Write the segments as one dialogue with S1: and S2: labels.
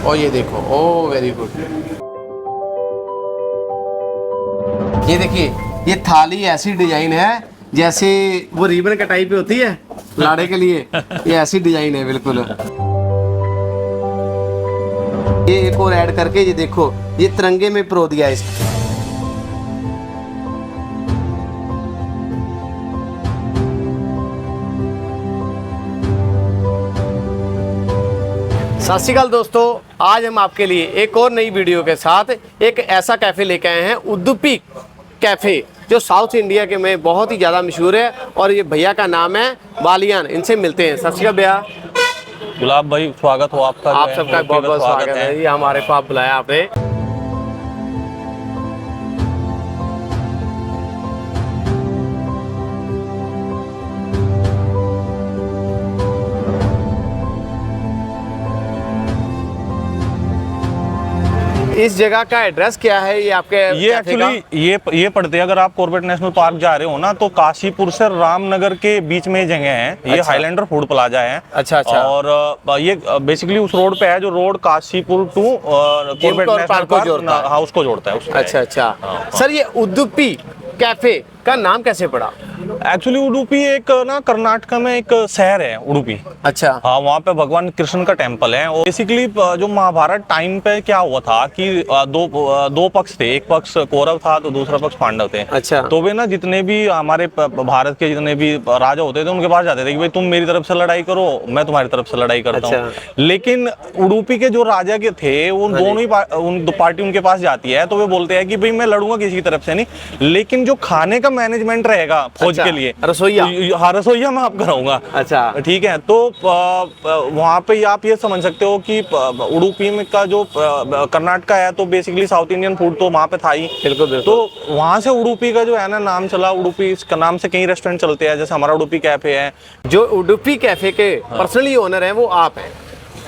S1: और ये देखो, ओ वेरी गुड। ये देखिए, ये थाली ऐसी डिजाइन है जैसे वो रिबन कटाई पे होती है लाड़े के लिए, ये ऐसी डिजाइन है बिल्कुल। ये एक और ऐड करके ये देखो, ये तिरंगे में पिरो दिया इसको। सत श्री अकाल दोस्तों, आज हम आपके लिए एक और नई वीडियो के साथ एक ऐसा कैफ़े लेके आए हैं, उडुपी कैफ़े, जो साउथ इंडिया के में बहुत ही ज़्यादा मशहूर है। और ये भैया का नाम है बालियान, इनसे मिलते हैं। सत श्री अकाल भैया।
S2: गुलाब भाई, स्वागत हो आपका।
S1: आप सबका बहुत बहुत स्वागत है। ये हमारे को आप बुलाया आपने। इस जगह का एड्रेस क्या है? ये आपके
S2: ये एक्चुअली ये पड़ते हैं, अगर आप कॉर्बेट नेशनल पार्क जा रहे हो ना, तो काशीपुर से रामनगर के बीच में ये जगह है। ये
S1: अच्छा।
S2: हाईलैंडर फूड प्लाजा है।
S1: अच्छा अच्छा।
S2: और ये बेसिकली उस रोड पे है जो road Kashipur to Corbett National Park house को जोड़ता है।
S1: अच्छा अच्छा। सर, ये उडुपी कैफे का नाम कैसे पड़ा?
S2: एक्चुअली उडुपी एक ना कर्नाटका में एक शहर है उडुपी।
S1: अच्छा।
S2: हाँ, वहाँ पे भगवान कृष्ण का टेम्पल है। और बेसिकली जो महाभारत टाइम पे क्या हुआ था कि दो पक्ष थे, एक पक्ष कौरव था तो दूसरा पक्ष पांडव थे।
S1: अच्छा।
S2: तो वे ना जितने भी हमारे भारत के जितने भी राजा होते थे उनके पास जाते थे कि भाई तुम मेरी तरफ से लड़ाई करो, मैं तुम्हारी तरफ से लड़ाई करता हूँ। लेकिन उडुपी के जो राजा के थे वो दोनों ही पार्टी उनके पास जाती है, तो वे बोलते हैं कि भाई मैं लड़ूंगा किसी की तरफ से नहीं, लेकिन जो खाने का मैनेजमेंट रहेगा फौज के लिए,
S1: रसोईया।
S2: हाँ, रसोईया मैं आप कराऊंगा।
S1: अच्छा, ठीक
S2: है। तो वहाँ पे आप ये समझ सकते हो कि उडुपी में का जो कर्नाटका है, तो बेसिकली साउथ इंडियन फूड तो वहाँ पे था ही।
S1: बिल्कुल।
S2: तो वहाँ से उडुपी का जो है ना नाम चला। उडुपी इसका नाम से कई रेस्टोरेंट चलते हैं, जैसे हमारा उडुपी कैफे है।
S1: जो उडुपी कैफे के पर्सनली ओनर है वो आप हैं?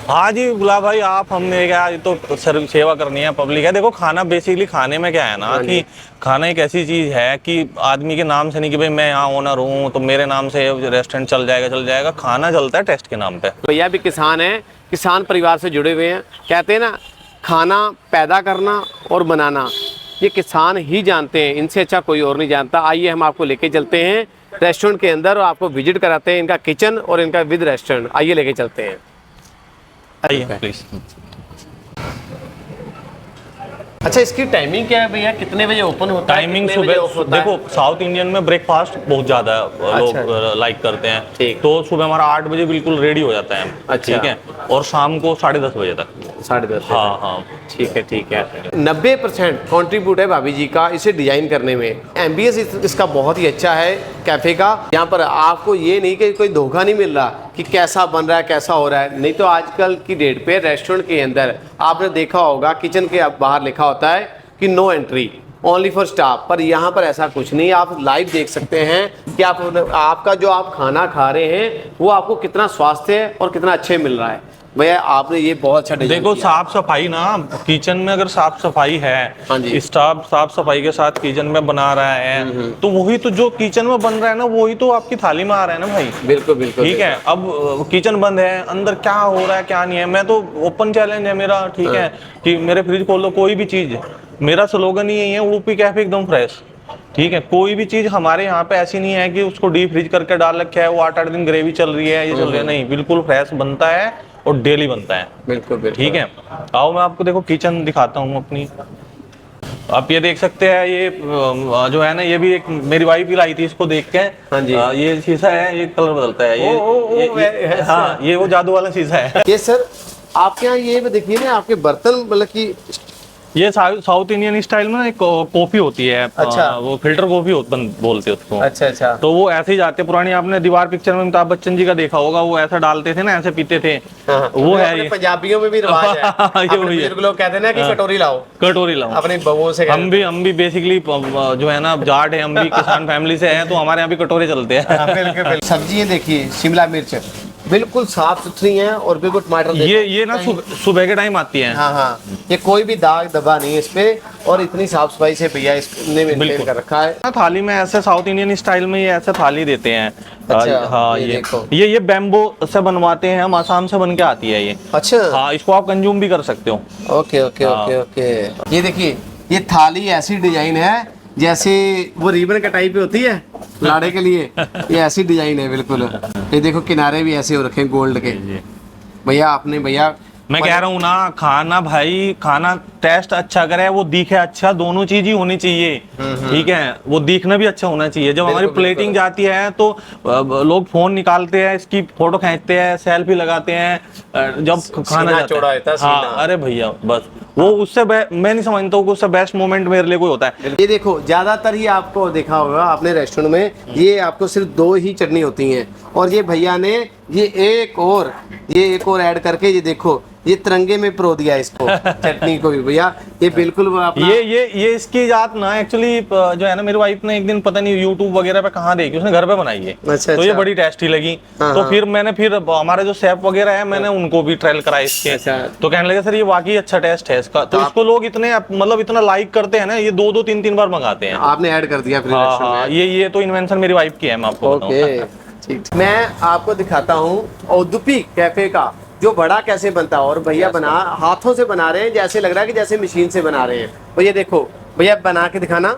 S2: हाँ जी गुलाब भाई, आप हमने क्या, ये तो सेवा करनी है, पब्लिक है। देखो, खाना बेसिकली खाने में क्या है ना कि खाना एक ऐसी चीज है कि आदमी के नाम से नहीं कि भाई मैं यहाँ ओनर हूँ तो मेरे नाम से रेस्टोरेंट चल जाएगा। खाना चलता है टेस्ट के नाम पे।
S1: भैया भी किसान है, किसान परिवार से जुड़े हुए हैं। कहते हैं ना, खाना पैदा करना और बनाना ये किसान ही जानते हैं, इनसे अच्छा कोई और नहीं जानता। आइए हम आपको लेके चलते हैं रेस्टोरेंट के अंदर और आपको विजिट कराते हैं इनका किचन और इनका विद रेस्टोरेंट। आइए लेके चलते हैं।
S2: आइए प्लीज।
S1: अच्छा, इसकी टाइमिंग क्या है भैया? कितने बजे ओपन होता है?
S2: टाइमिंग सुबह, देखो साउथ इंडियन में ब्रेकफास्ट बहुत ज्यादा लोग लाइक करते हैं। तो सुबह हमारा 8 बजे बिल्कुल रेडी हो जाता है।
S1: अच्छा।
S2: ठीक है। और शाम को 10:30 बजे तक।
S1: 10:30?
S2: हाँ हाँ,
S1: ठीक है। 90% कॉन्ट्रीब्यूट है भाभी जी का इसे डिजाइन करने में। एम्बियंस इसका बहुत ही अच्छा है कैफे का। यहाँ पर आपको ये नहीं कि कोई धोखा नहीं मिल रहा कि कैसा बन रहा है, कैसा हो रहा है। नहीं तो आजकल की डेट पे रेस्टोरेंट के अंदर आपने देखा होगा किचन के बाहर लिखा होता है कि no entry, only for staff. पर यहाँ पर ऐसा कुछ नहीं, आप लाइव देख सकते हैं कि आपका जो आप खाना खा रहे हैं वो आपको कितना स्वास्थ्य है और कितना अच्छे मिल रहा है। भैया आपने ये बहुत अच्छा डिजाइन
S2: देखो,
S1: किया।
S2: साफ सफाई ना किचन में, अगर साफ सफाई है, स्टाफ साफ सफाई के साथ किचन में बना रहा है, तो वही तो जो किचन में बन रहा है ना वही तो आपकी थाली में आ रहा है ना भाई।
S1: बिल्कुल।
S2: ठीक है। अब किचन बंद है, अंदर क्या हो रहा है क्या नहीं है, मैं तो ओपन चैलेंज है मेरा। ठीक है कि मेरे फ्रिज खोल लो, कोई भी चीज। मेरा स्लोगन ही यही है, उडुपी कैफे एकदम फ्रेश। ठीक है। कोई भी चीज हमारे यहाँ पे ऐसी नहीं है कि उसको डीप फ्रीज करके डाल रखा है, वो 8-8 दिन ग्रेवी चल रही है, ये चल रही है, नहीं, बिल्कुल फ्रेश बनता है और डेली बनता है।
S1: बिल्कुल।
S2: ठीक है। आओ मैं आपको देखो किचन दिखाता हूँ अपनी। आप ये देख सकते हैं, ये जो है ना, ये भी एक मेरी वाइफ ही लाई थी इसको देख के।
S1: हाँ जी।
S2: ये शीशा है, ये कलर बदलता है। ये हाँ, ये वो जादू वाला शीशा है।
S1: ये सर आपके यहाँ ये देखिए ना, आपके बर्तन मतलब कि
S2: ये साउथ इंडियन स्टाइल में एक कॉफी होती है।
S1: अच्छा।
S2: वो फिल्टर कॉफी बोलते हैं उसको।
S1: अच्छा।
S2: तो वो ऐसे ही जाते, पुरानी आपने दीवार पिक्चर में अमिताभ बच्चन जी का देखा होगा, वो ऐसा डालते थे ना, ऐसे पीते थे। वो है ये
S1: पंजाबियों में भी रिवाज है।
S2: ये वही है।
S1: लोग कहते हैं ना कि कटोरी लाओ अपनी बहुओं से।
S2: हम भी बेसिकली जो है ना जाट है, हम भी किसान फैमिली से हैं, तो हमारे यहाँ भी कटोरे चलते हैं।
S1: सब्जी देखिए, शिमला मिर्च बिल्कुल साफ सुथरी हैं और बिल्कुल टमाटर
S2: ये ना सुबह के टाइम आती है।
S1: हाँ हाँ, ये कोई भी दाग धब्बा नहीं है इस पे, और इतनी साफ सफाई से भैया इसने मेंटेन कर रखा है।
S2: ना थाली में ऐसे साउथ इंडियन स्टाइल में ये ऐसे थाली देते हैं।
S1: अच्छा,
S2: हाँ, ये बैम्बो से बनवाते हैं हम, आसाम से बन के आती है ये।
S1: अच्छा,
S2: हाँ, इसको आप कंज्यूम भी कर सकते हो।
S1: Okay okay okay okay. ये देखिए, ये थाली ऐसी डिजाइन है जैसे वो रिबन कटाई पे होती है लाड़े के लिए, ये ऐसी डिजाइन है बिल्कुल। ये देखो किनारे भी ऐसे हो रखे हैं गोल्ड के। भैया आपने भैया
S2: मैं कह रहा हूँ ना, खाना भाई, खाना टेस्ट अच्छा करे, वो दिखे अच्छा, दोनों चीज ही होनी चाहिए। ठीक है, वो दिखना भी अच्छा होना चाहिए। जब हमारी प्लेटिंग जाती है तो लोग फोन निकालते हैं, इसकी फोटो खींचते हैं, सेल्फी लगाते हैं जब खाना जाता है। हाँ, अरे भैया बस वो उससे मैं नहीं समझता हूँ कि उससे बेस्ट मोमेंट मेरे लिए कोई होता है।
S1: ये देखो, ज्यादातर ही आपको देखा होगा आपने रेस्टोरेंट में, ये आपको सिर्फ 2 ही चटनी होती हैं, और ये भैया ने ये एक और ऐड करके, ये देखो ये तिरंगे में परो दिया इसको चटनी को भी भैया। ये बिल्कुल वो अपना
S2: ये इसकी जात ना एक्चुअली जो है ना, मेरी वाइफ ने एक दिन पता नहीं यूट्यूब वगैरह पे कहाँ देखी, उसने घर पे बनाई है।
S1: अच्छा,
S2: तो ये बड़ी टेस्टी लगी। तो फिर मैंने हमारे जो शेफ वगैरह है, मैंने उनको भी ट्रायल कराया इसके। तो कहने लगे सर ये वाकई अच्छा टेस्ट है इसका। तो इसको लोग इतने मतलब इतना लाइक करते हैं ना, ये 2-2 3-3 बार मंगाते हैं।
S1: आपने ऐड कर दिया फिर।
S2: हाँ, ये तो इन्वेंशन मेरी वाइफ की है, मैं आपको
S1: ठीक। मैं आपको दिखाता हूँ औदुपी कैफे का जो बड़ा कैसे बनता है, और भैया हाथों से बना रहे हैं, जैसे लग रहा है कि जैसे मशीन से बना रहे हैं। तो ये देखो भैया, बना के दिखाना।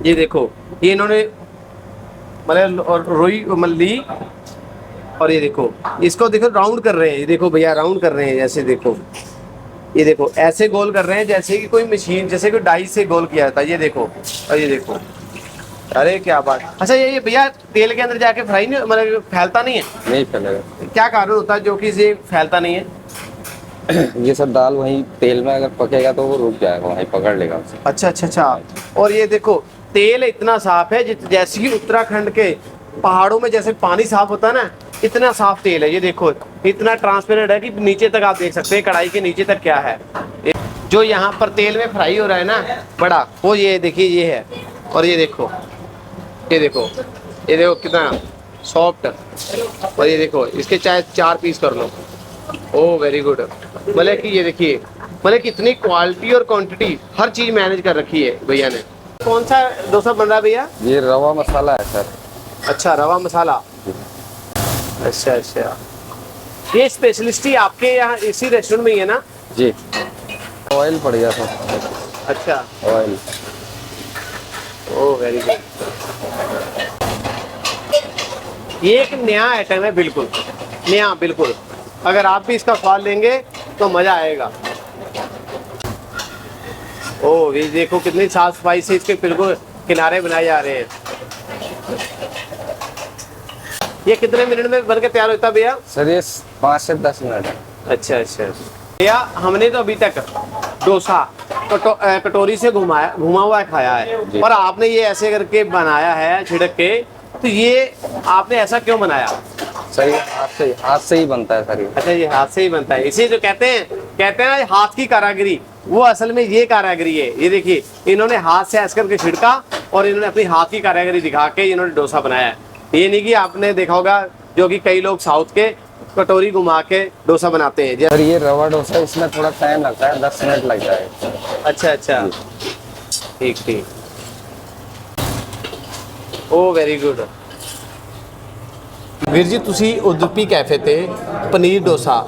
S1: ये देखो, ये इन्होंने मतलब और रोई ली, और ये देखो इसको देखो राउंड कर रहे हैं। ये देखो भैया राउंड कर रहे हैं, जैसे देखो, ये देखो ऐसे गोल कर रहे हैं जैसे कि कोई मशीन, जैसे कोई डाई से गोल किया जाता है। ये देखो, और ये देखो, अरे क्या बात। अच्छा, ये भैया तेल के अंदर जाके फ्राई नहीं, मतलब फैलता नहीं है?
S3: नहीं फैलेगा।
S1: क्या कारण होता है जो कि इसे फैलता नहीं है?
S3: ये सब दाल वहीं तेल में अगर पकेगा तो वो रुक जाएगा, वहीं पकड़ लेगा उसे।
S1: अच्छा अच्छा अच्छा। और ये देखो तेल इतना साफ है जैसे कि उत्तराखंड के पहाड़ों में जैसे पानी साफ होता है ना, इतना साफ तेल है। ये देखो इतना ट्रांसपेरेंट है कि नीचे तक आप देख सकते हैं, कढ़ाई के नीचे तक क्या है। जो यहाँ पर तेल में फ्राई हो रहा है ना बड़ा, वो ये देखिए ये है। और ये देखो कितना सॉफ्ट। और ये देखो इसके चाहे 4 पीस कर लो। Oh very good. मतलब कि ये देखिए, मतलब कितनी क्वालिटी और क्वांटिटी हर चीज मैनेज कर रखी है भैया ने। कौन सा डोसा बन रहा है भैया?
S3: ये रवा मसाला है सर।
S1: अच्छा, रवा मसाला। अच्छा अच्छा, ये स्पेशलिस्टी आपके यहाँ इसी रेस्टोरेंट में ही है ना?
S3: जी। ऑयल पड़ गया था।
S1: अच्छा,
S3: ऑयल।
S1: Oh very good. ये एक नया आइटम है, बिल्कुल नया, बिल्कुल। अगर आप भी इसका स्वाद लेंगे तो मजा आएगा। ओह ये देखो कितनी साफ सफाई से इसके बिल्कुल किनारे बनाए जा रहे हैं। ये कितने मिनट में बनकर तैयार होता है भैया?
S3: सर ये 5 से 10 मिनट है।
S1: अच्छा अच्छा भैया, हमने तो अभी तक डोसा कटोरी से घुमा हुआ खाया है, और आपने ये ऐसे करके बनाया है छिड़क के। तो ये आपने ऐसा क्यों बनाया?
S3: सर ये हाथ से ही बनता है सर।
S1: अच्छा, ये हाथ से ही बनता है। इसे जो कहते हैं ना हाथ की कारागिरी, वो असल में ये कारागिरी है। ये देखिए इन्होंने हाथ से ऐसे करके छिड़का, और इन्होंने अपनी हाथ की कारागिरी दिखा के इन्होंने डोसा बनाया है। ये नहीं कि आपने देखा होगा जो कि कई लोग साउथ के कटोरी घुमा के डोसा बनाते हैं।
S3: सर ये रवा डोसा, इसमें थोड़ा टाइम लगता है, 10 मिनट लग जाएगा।
S1: अच्छा अच्छा, ठीक ठीक। ओ वेरी गुड। ਵੀਰ ਜੀ ਤੁਸੀਂ ਉਦੁਪੀ ਕੈਫੇ ਤੇ ਪਨੀਰ ਡੋਸਾ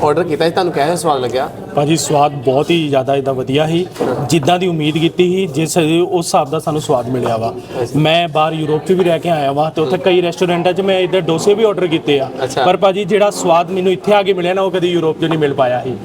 S1: ਆਰਡਰ ਕੀਤਾ ਸੀ, ਤੁਹਾਨੂੰ ਕਿਹੋ ਸਵਾਦ ਲੱਗਿਆ?
S4: ਭਾਜੀ ਸਵਾਦ ਬਹੁਤ ਹੀ ਜ਼ਿਆਦਾ ਇਹਦਾ ਵਧੀਆ ਸੀ, ਜਿੱਦਾਂ ਦੀ ਉਮੀਦ ਕੀਤੀ ਸੀ ਜਿਸ ਉਸ ਹਿਸਾਬ ਦਾ ਸਾਨੂੰ ਸਵਾਦ ਮਿਲਿਆ ਵਾ। ਮੈਂ ਬਾਹਰ ਯੂਰਪ 'ਚ ਵੀ ਰਹਿ ਕੇ ਆਇਆ ਵਾ, ਤੇ ਉੱਥੇ ਕਈ ਰੈਸਟੋਰੈਂਟਾਂ 'ਚ ਮੈਂ ਇੱਧਰ ਡੋਸੇ ਵੀ ਆਰਡਰ ਕੀਤੇ ਆ, ਪਰ ਭਾਜੀ ਜਿਹੜਾ ਸਵਾਦ ਮੈਨੂੰ ਇੱਥੇ ਆ ਕੇ ਮਿਲਿਆ ਨਾ, ਉਹ ਕਦੀ ਯੂਰਪ 'ਚ ਨਹੀਂ ਮਿਲ ਪਾਇਆ ਸੀ।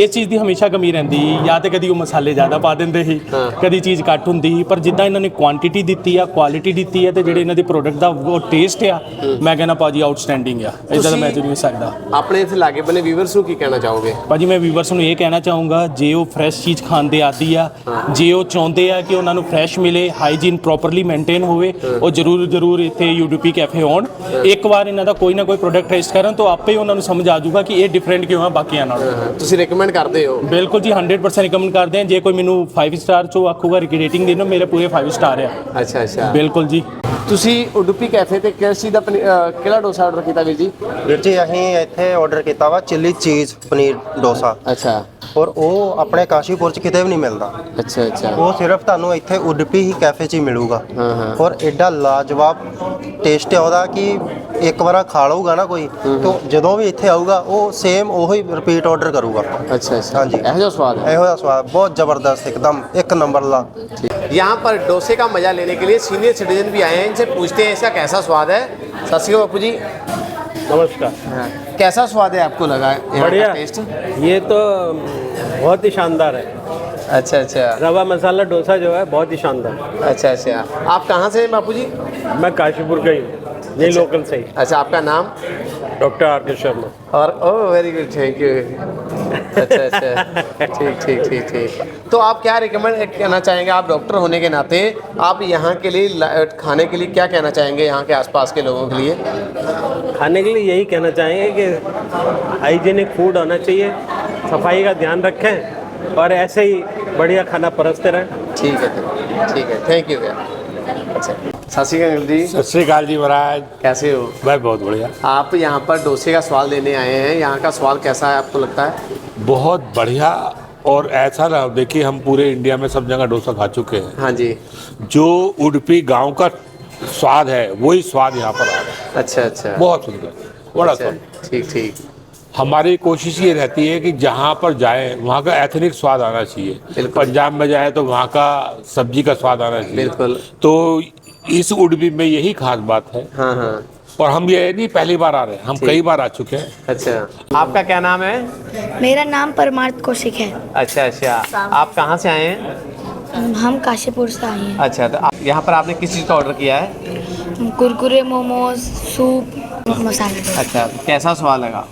S4: ਇਸ ਚੀਜ਼ ਦੀ ਹਮੇਸ਼ਾ ਕਮੀ ਰਹਿੰਦੀ ਸੀ, ਜਾਂ ਤੇ ਕਦੀ ਉਹ ਮਸਾਲੇ ਜ਼ਿਆਦਾ ਪਾ ਦਿੰਦੇ ਸੀ, ਕਦੀ ਚੀਜ਼ ਘੱਟ ਹੁੰਦੀ ਸੀ। ਪਰ ਜਿੱਦਾਂ ਇਹਨਾਂ ਨੇ ਕੁਆਂਟੀਟੀ ਦਿੱਤੀ ਆ, ਕੁਆਲਿਟੀ ਦਿੱਤੀ ਆ, ਤੇ ਜਿਹੜੇ ਇਹਨਾਂ ਦੇ ਪ੍ਰੋਡਕਟ ਦਾ ਉਹ ਟੇਸਟ ਆ, ਮੈਂ ਕਹਿੰਦਾ ਭਾਜੀ ਆਊਟਸਟੈਂਡਿੰਗ ਆ, ਇੱਦਾਂ ਦਾ ਮੈਚ ਨਹੀਂ ਸਕਦਾ।
S1: ਆਪਣੇ ਇੱਥੇ ਲਾਗੇ ਬਨੇ ਵੀਵਰਸ ਨੂੰ ਕੀ ਕਹਿਣਾ ਚਾਹੋਗੇ?
S4: ਭਾਜੀ ਮੈਂ ਵੀਵਰਸ ਨੂੰ ਇਹ ਕਹਿਣਾ ਚਾਹੂੰਗਾ, ਜੇ ਉਹ ਫਰੈਸ਼ ਚੀਜ਼ ਖਾਣ ਦੇ ਆਦੀ ਆ, ਜੇ ਉਹ ਚਾਹੁੰਦੇ ਆ ਕਿ ਉਹਨਾਂ ਨੂੰ ਫਰੈਸ਼ ਮਿਲੇ, ਹਾਈਜੀਨ ਪ੍ਰੋਪਰਲੀ ਮੇਨਟੇਨ ਹੋਵੇ, ਉਹ ਜ਼ਰੂਰ ਇੱਥੇ UDP ਕੈਫੇ ਆਉਣ। ਇੱਕ ਵਾਰ ਇਹਨਾਂ ਦਾ ਕੋਈ ਨਾ ਕੋਈ ਪ੍ਰੋਡਕਟ ਟੇਸਟ ਕਰਨ ਤਾਂ ਆਪੇ ਉਹਨਾਂ ਨੂੰ ਸਮਝ ਆ ਜਾਊਗਾ ਕਿ ਇਹ ਡਿਫਰੈਂਟ ਕਿਉਂ ਆ ਬਾਕੀਆਂ ਨਾਲੋਂ।
S1: ਤੁਸੀਂ ਰეკਮੈਂਡ ਕਰਦੇ ਹੋ? ਬਿਲਕੁਲ
S4: ਜੀ 100% ਰਿਕਮੈਂਡ ਕਰਦੇ ਆ। ਜੇ ਕੋਈ ਮੈਨੂੰ 5 ਸਟਾਰ ਚੋਂ ਆਖੂਗਾ ਰੇਟਿੰਗ ਦੇਣਾ, ਮੇਰੇ ਪੂਰੇ 5 ਸਟਾਰ ਆ।
S1: ਅੱਛਾ ਅੱਛਾ,
S4: ਬਿਲਕੁਲ ਜੀ।
S1: ਤੁਸੀਂ ਉਡੂਪੀ ਕੈਫੇ ਤੇ ਕਿਸ ਚੀਜ਼ ਦਾ ਕਿਹੜਾ ਡੋਸਾ ਆਰਡਰ ਕੀਤਾ ਵੀਰ ਜੀ?
S5: ਵੀਰ ਜੀ ਅਸੀਂ ਇੱਥੇ ਆਰਡਰ ਕੀਤਾ ਵਾ ਚਿੱਲੀ ਚੀਜ਼ ਪਨੀਰ ਡੋਸਾ
S1: ਅੱਛਾ
S5: ਔਰ ਉਹ ਆਪਣੇ ਕਾਸ਼ੀਪੁਰ ਚ ਕਿਤੇ ਵੀ ਨਹੀਂ ਮਿਲਦਾ।
S1: ਅੱਛਾ ਅੱਛਾ
S5: ਉਹ ਸਿਰਫ ਤੁਹਾਨੂੰ ਇੱਥੇ ਉਡੂਪੀ ਹੀ ਕੈਫੇ 'ਚ ਹੀ ਮਿਲੂਗਾ।
S1: ਹਾਂ, ਹਾਂ।
S5: ਔਰ ਐਡਾ ਲਾਜਵਾਬ ਟੇਸਟ ਹੈ ਉਹਦਾ ਕਿ ਇੱਕ ਵਾਰ ਖਾ ਲਊਗਾ ਨਾ ਕੋਈ ਤਾਂ ਜਦੋਂ ਵੀ ਇੱਥੇ ਆਊਗਾ ਉਹ ਸੇਮ ਉਹੀ ਰਿਪੀਟ ਆਰਡਰ ਕਰੂਗਾ।
S1: अच्छा अच्छा
S5: हाँ जी।
S1: ਇਹੋ ਜਿਹਾ ਸਵਾਦ है।
S5: ਇਹੋ ਜਿਹਾ ਸਵਾਦ ਬਹੁਤ ਜ਼ਬਰਦस्त एकदम एक नंबर ला।
S1: यहाँ पर डोसे का मजा लेने के लिए सीनियर सिटीजन भी आए हैं, इनसे पूछते हैं इसका कैसा स्वाद है। सत श्री अकाल बापू जी।
S6: नमस्कार।
S1: हाँ, कैसा स्वाद है आपको लगा यहाँ का
S6: बढ़िया
S1: टेस्ट?
S6: ये तो बहुत ही शानदार है।
S1: अच्छा अच्छा
S6: रवा मसाला डोसा जो है बहुत ही शानदार।
S1: अच्छा अच्छा आप कहाँ से हैं बापू जी?
S6: मैं काशीपुर का ही हूँ, यही लोकल से ही।
S1: अच्छा आपका नाम?
S6: डॉक्टर आर के शर्मा।
S1: और oh very good thank you. अच्छा अच्छा ठीक ठीक ठीक ठीक। तो आप क्या रिकमेंड कहना चाहेंगे, आप डॉक्टर होने के नाते आप यहाँ के लिए खाने के लिए क्या कहना चाहेंगे यहाँ के आसपास के लोगों के लिए?
S6: खाने के लिए यही कहना चाहेंगे कि हाइजीनिक फूड होना चाहिए, सफाई का ध्यान रखें और ऐसे ही बढ़िया खाना परसते रहें।
S1: ठीक है थैंक यू भैया। अच्छा सत श्री अकाल जी।
S7: सत श्री अकाल जी महाराज।
S1: कैसे हो?
S7: मैं बहुत बढ़िया।
S1: आप यहाँ पर डोसे का स्वाद लेने आए हैं, यहाँ का स्वाद कैसा है आपको लगता है?
S7: बहुत बढ़िया। और ऐसा ना देखिए हम पूरे इंडिया में सब जगह डोसा खा चुके हैं।
S1: हाँ जी।
S7: जो उडुपी गांव का स्वाद है वही स्वाद यहाँ पर आ रहा है।
S1: अच्छा अच्छा
S7: बहुत सुंदर, बड़ा
S1: अच्छा,
S7: सुंदर।
S1: ठीक ठीक।
S7: हमारी कोशिश ये रहती है कि जहाँ पर जाए वहाँ का एथनिक स्वाद आना चाहिए।
S1: बिल्कुल।
S7: पंजाब में जाए तो वहाँ का सब्जी का स्वाद आना चाहिए।
S1: बिल्कुल।
S7: तो इस उडुपी में यही खास बात है।
S1: हाँ हाँ
S7: और हम ये नहीं पहली बार आ रहे हैं, हम
S1: ठीक।
S7: कई बार आ चुके हैं।
S1: अच्छा आपका क्या नाम है?
S8: मेरा नाम परमार्थ कौशिक है।
S1: अच्छा अच्छा आप कहाँ से आए हैं?
S8: हम काशीपुर से आए हैं।
S1: अच्छा तो आप यहाँ पर आपने किस चीज़ का ऑर्डर किया है?
S8: कुरकुरे, मोमोज, सूप, मसाले।
S1: अच्छा कैसा स्वाद लगा?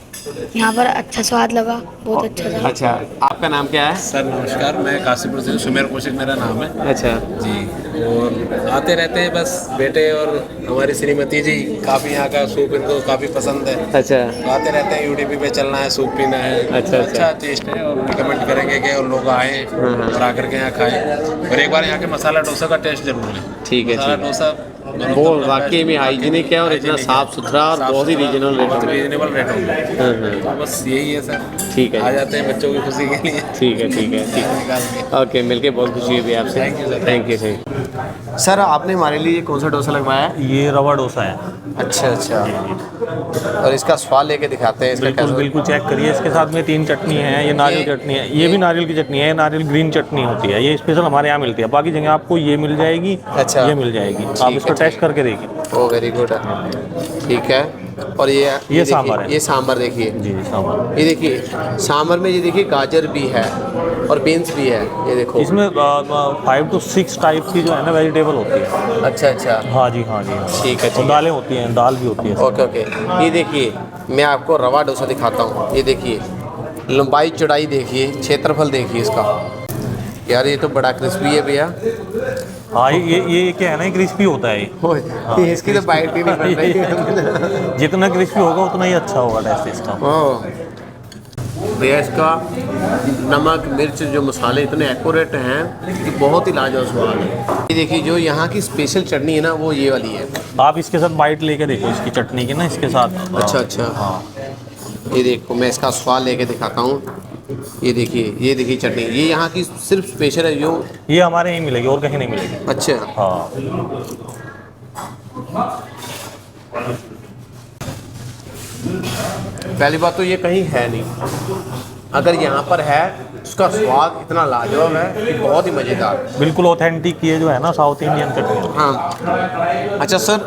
S8: यहाँ पर अच्छा स्वाद लगा, बहुत अच्छा था।
S1: अच्छा आपका नाम क्या है?
S9: सर नमस्कार, मैं काशीपुर से हूँ, सुमेर कौशिक मेरा नाम है
S1: अच्छा
S9: जी। और आते रहते हैं बस बेटे और हमारी श्रीमती जी, काफ़ी यहाँ का सूप इनको काफ़ी पसंद है।
S1: अच्छा
S9: आते रहते हैं, यूडीपी पे चलना है, सूप पीना है।
S1: अच्छा,
S9: अच्छा टेस्ट है और रिकमेंड करेंगे कि और लोग आएँ और आकर के यहाँ खाएँ और एक बार यहाँ के मसाला डोसा का टेस्ट जरूर लें।
S1: ठीक है
S9: मसाला
S1: ठीक है।
S9: डोसा
S1: वो वाकई में हाइजीनिक है और इतना साफ सुथरा और बहुत ही रीजनल रेट में।
S9: रीजनेबल रेट होगा।
S1: हाँ।
S9: तो बस यही है सर।
S1: ठीक है।
S9: आ जाते हैं बच्चों की खुशी के लिए।
S1: ठीक है ठीक है ठीक
S9: निकाल के।
S1: है। ओके मिलके बहुत खुशी हुई आपसे।
S9: Thank you, sir.
S1: Thank you thank you. Sir आपने हमारे लिए कौन सा डोसा लगवाया है?
S2: ये रवा डोसा है।
S1: अच्छा अच्छा और इसका स्वाद लेके दिखाते हैं इसका
S2: बिल्कुल
S1: कैसा?
S2: बिल्कुल चेक करिए। इसके साथ में 3 चटनी है, ये नारियल चटनी है, ये भी नारियल की चटनी है, ये नारियल ग्रीन चटनी होती है, ये स्पेशल हमारे यहाँ मिलती है। बाकी जगह आपको ये मिल जाएगी,
S1: अच्छा।
S2: ये मिल जाएगी। आप
S1: ठीक
S2: इसको
S1: है,
S2: टेस्ट
S1: ठीक।
S2: करके देखिए।
S1: ओ वेरी गुड ठीक है। और ये देखिए,
S2: सांभर है।
S1: ये सांभर देखिए,
S2: जी सामान
S1: ये देखिए सांभर में ये देखिए गाजर भी है और बीन्स भी है, ये देखो।
S2: इसमें 5 to 6 टाइप की जो है ना वेजिटेबल होती है।
S1: अच्छा अच्छा
S2: हाँ जी हाँ जी हाँ।
S1: ठीक है,
S2: और
S1: ठीक है।
S2: दालें होती हैं, दाल भी होती है।
S1: ओके ओके ये देखिए मैं आपको रवा डोसा दिखाता हूँ। ये देखिए लंबाई चौड़ाई देखिए, क्षेत्रफल देखिए इसका। यार ये तो बड़ा क्रिस्पी है भैया।
S2: हाँ ये क्या है ना, क्रिस्पी होता है ये।
S1: ओए, इसकी तो बाइट ही नहीं बन रही है।
S2: जितना क्रिस्पी होगा उतना ही अच्छा होगा टेस्ट इसका।
S1: ओह, भैया इसका नमक मिर्च जो मसाले इतने एक्यूरेट हैं कि बहुत ही लाजवाब स्वाद है। ये देखिए जो यहाँ की स्पेशल चटनी है ना वो ये वाली है।
S2: आप इसके साथ बाइट लेके देखो इसकी चटनी की ना, इसके साथ।
S1: अच्छा अच्छा
S2: हाँ
S1: ये देखो मैं इसका स्वाद लेके दिखाता हूँ। ये देखिए चटनी, ये यहाँ की सिर्फ स्पेशल है जो।
S2: ये हमारे यहीं मिलेगी और कहीं नहीं मिलेगी।
S1: अच्छा
S2: हाँ
S1: पहली बात तो ये कहीं है नहीं, अगर यहाँ पर है उसका स्वाद इतना लाजवाब है कि बहुत ही मज़ेदार।
S2: बिल्कुल ऑथेंटिक ये जो है ना साउथ इंडियन चटनी।
S1: हाँ अच्छा सर,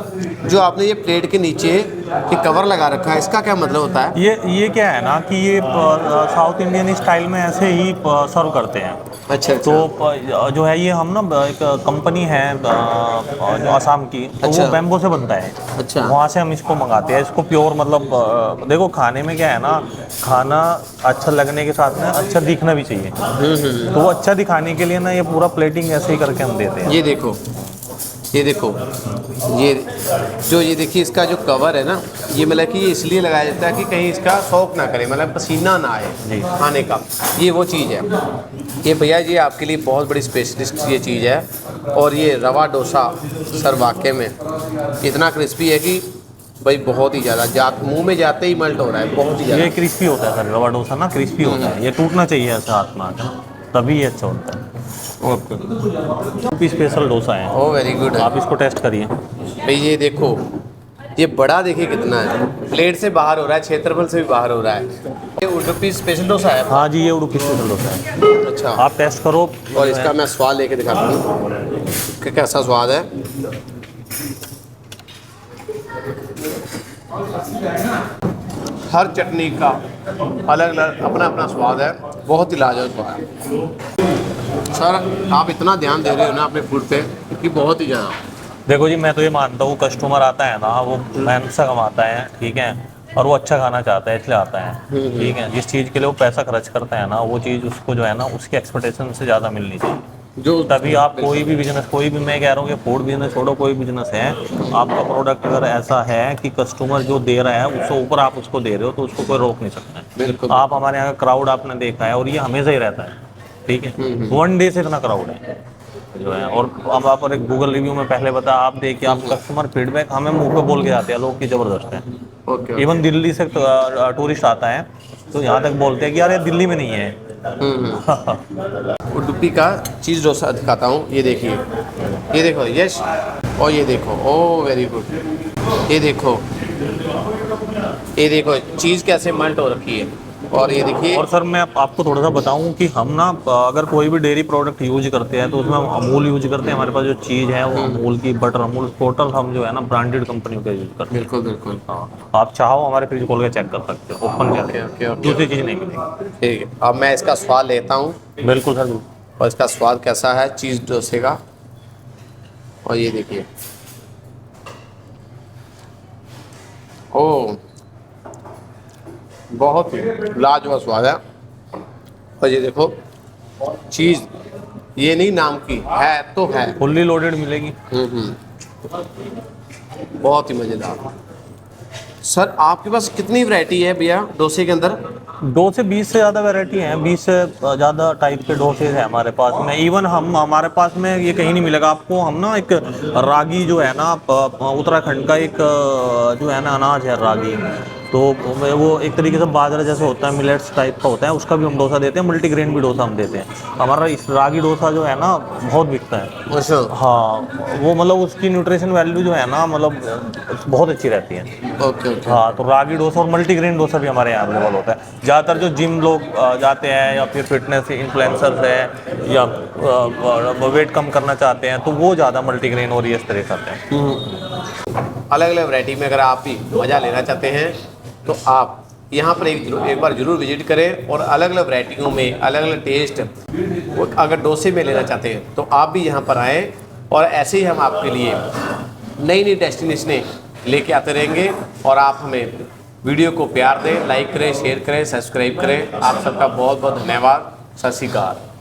S1: जो आपने ये प्लेट के नीचे ये कवर लगा रखा है इसका क्या मतलब होता है?
S2: ये क्या है ना कि ये साउथ इंडियन स्टाइल में ऐसे ही सर्व करते हैं।
S1: अच्छा
S2: तो जो है ये हम ना एक कंपनी है जो आसाम की, तो
S1: अच्छा।
S2: वो बैम्बो से बनता है।
S1: अच्छा।
S2: वहाँ से हम इसको मंगाते हैं। इसको प्योर मतलब देखो खाने में क्या है ना, खाना अच्छा लगने के साथ में अच्छा दिखना भी चाहिए। तो वो अच्छा दिखाने के लिए ना ये पूरा प्लेटिंग ऐसे ही करके हम देते हैं।
S1: ये देखो ये देखो, ये देखिए इसका जो कवर है ना, ये मतलब कि ये इसलिए लगाया जाता है कि कहीं इसका शौक ना करे, मतलब पसीना ना आए खाने का, ये वो चीज़ है। ये भैया जी आपके लिए बहुत बड़ी स्पेशलिस्ट ये चीज़ है। और ये रवा डोसा सर वाकई में इतना क्रिस्पी है कि भाई बहुत ही ज़्यादा मुंह में जाते ही मेल्ट हो रहा है, बहुत ही ज़्यादा।
S2: ये क्रिस्पी होता है सर, रवा डोसा ना क्रिस्पी होता है, ये टूटना चाहिए ऐसे हाथ में आकर, तभी ये अच्छा होता है। ओके, स्पेशल डोसा है।
S1: ओ वेरी गुड।
S2: आप इसको टेस्ट करिए
S1: भाई ये देखो, ये बड़ा देखिए कितना है, प्लेट से बाहर हो रहा है, क्षेत्रफल से भी बाहर हो रहा है। ये उडुपी स्पेशल डोसा है।
S2: हाँ जी, ये उडुपी स्पेशल डोसा है।
S1: अच्छा,
S2: आप टेस्ट करो।
S1: और इसका मैं स्वाद लेके दिखाता हूँ कि कैसा स्वाद है। हर चटनी का अलग अलग अपना अपना स्वाद है, बहुत ही लाजवाब स्वाद है। सर आप इतना ध्यान दे रहे हो ना अपने फूड पे कि बहुत ही ज़्यादा।
S2: देखो जी, मैं तो ये मानता हूँ कस्टमर आता है ना, वो मेहनत से कमाता है, ठीक है, और वो अच्छा खाना चाहता है इसलिए आता है, ठीक है। जिस चीज़ के लिए वो पैसा खर्च करता है ना, वो चीज़ उसको जो है ना उसकी एक्सपेक्टेशन से ज़्यादा मिलनी चाहिए।
S1: जो
S2: तभी आप कोई भी बिजनेस, कोई भी, मैं कह रहा हूँ कि फूड बिजनेस छोड़ो, कोई बिजनेस है, आपका प्रोडक्ट अगर ऐसा है कि कस्टमर जो दे रहा है उससे ऊपर आप उसको दे रहे हो, तो उसको कोई रोक नहीं सकता है।
S1: बिल्कुल।
S2: आप हमारे यहाँ का क्राउड आपने देखा है, और ये हमेशा ही रहता है, ठीक है। 1 डे से इतना क्राउड है जो है। और अब आप एक गूगल रिव्यू में पहले बता, आप देखिए, आप कस्टमर फीडबैक हमें मुंह पे बोल के जाते हैं लोग की ज़बरदस्त है।
S1: ओके।
S2: इवन दिल्ली से टूरिस्ट आता है तो यहाँ तक बोलते हैं कि यार ये दिल्ली में नहीं है।
S1: उडुपी का चीज़ डोसा दिखाता हूँ, ये देखिए, ये देखो यश, और ये देखो, ओ वेरी गुड, ये देखो, ये देखो चीज़ कैसे मेल्ट हो रखी है। और ये देखिए,
S2: और सर मैं आपको थोड़ा सा बताऊं कि हम ना अगर कोई भी डेयरी प्रोडक्ट यूज करते हैं तो उसमें हम अमूल यूज करते हैं। हमारे पास जो चीज़ है वो अमूल की, बटर अमूल, टोटल हम जो है ना ब्रांडेड कंपनियों का यूज करते हैं।
S1: बिल्कुल बिल्कुल।
S2: हाँ, आप चाहो हमारे फ्रिज खोल के चेक कर सकते हो, ओपन
S1: ओके,
S2: करके,
S1: ओके, ओके।
S2: दूसरी चीज़ नहीं मिलेगी।
S1: ठीक है, अब मैं इसका स्वाद लेता हूँ।
S2: बिल्कुल सर, बिल्कुल।
S1: और इसका स्वाद कैसा है चीज़ डोसे का, और ये देखिए, ओ बहुत ही लाजवाब स्वाद है। और ये देखो चीज़, ये नहीं नाम की है तो है,
S2: फुल्ली लोडेड मिलेगी।
S1: बहुत ही मज़ेदार। सर आपके पास कितनी वैरायटी है भैया डोसे के अंदर?
S2: 2 से 20 से ज़्यादा वैरायटी हैं, 20 से ज़्यादा टाइप के डोसे हैं हमारे पास में। इवन हमारे पास में ये कहीं नहीं मिलेगा आपको। हम ना एक रागी जो है ना, उत्तराखंड का एक जो है ना अनाज है रागी, तो वो एक तरीके से बाजरा जैसे होता है, मिलेट्स टाइप का होता है, उसका भी हम डोसा देते हैं। मल्टीग्रेन भी डोसा हम देते हैं। हमारा इस रागी डोसा जो है ना बहुत बिकता है।
S1: अच्छा।
S2: हाँ, वो मतलब उसकी न्यूट्रिशन वैल्यू जो है ना, मतलब बहुत अच्छी रहती है।
S1: Okay okay.
S2: हाँ, तो रागी डोसा और मल्टीग्रेन डोसा भी हमारे यहाँ अवेलेबल होता है। ज़्यादातर जो जिम लोग जाते हैं या फिर फिटनेस इन्फ्लुएंसर्स हैं या वेट कम करना चाहते हैं, तो वो ज़्यादा मल्टीग्रेन और ये इस तरह खाते हैं।
S1: अलग अलग वैरायटी में अगर आप भी मज़ा लेना चाहते हैं तो आप यहाँ पर एक बार ज़रूर विजिट करें। और अलग अलग वैरायटियों में अलग अलग टेस्ट अगर डोसे में लेना चाहते हैं तो आप भी यहाँ पर आएँ, और ऐसे ही हम आपके लिए नई नई डेस्टिनेशनें लेके आते रहेंगे। और आप हमें वीडियो को प्यार दें, लाइक करें, शेयर करें, सब्सक्राइब करें। आप सबका बहुत बहुत धन्यवाद। सत श्री अकाल।